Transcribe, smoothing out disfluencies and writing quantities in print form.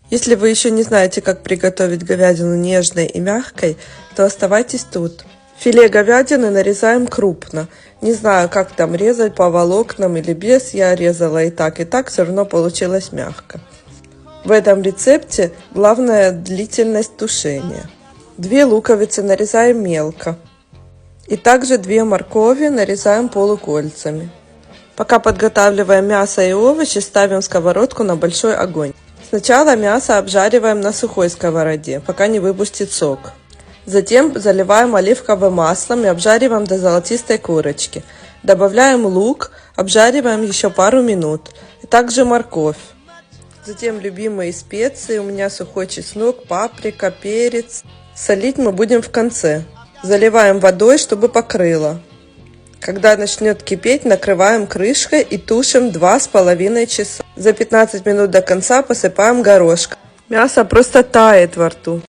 Если вы еще не знаете, как приготовить говядину нежной и мягкой, то оставайтесь тут. Филе говядины нарезаем крупно. Не знаю, как там резать, по волокнам или без. Я резала и так, все равно получилось мягко. В этом рецепте главное длительность тушения. 2 луковицы нарезаем мелко. И также 2 моркови нарезаем полукольцами. Пока подготавливаем мясо и овощи, ставим сковородку на большой огонь. Сначала мясо обжариваем на сухой сковороде, пока не выпустит сок. Затем заливаем оливковым маслом и обжариваем до золотистой корочки. Добавляем лук, обжариваем еще пару минут. И также морковь. Затем любимые специи, у меня сухой чеснок, паприка, перец. Солить мы будем в конце. Заливаем водой, чтобы покрыло. Когда начнет кипеть, накрываем крышкой и тушим 2,5 часа. За 15 минут до конца посыпаем горошком. Мясо просто тает во рту.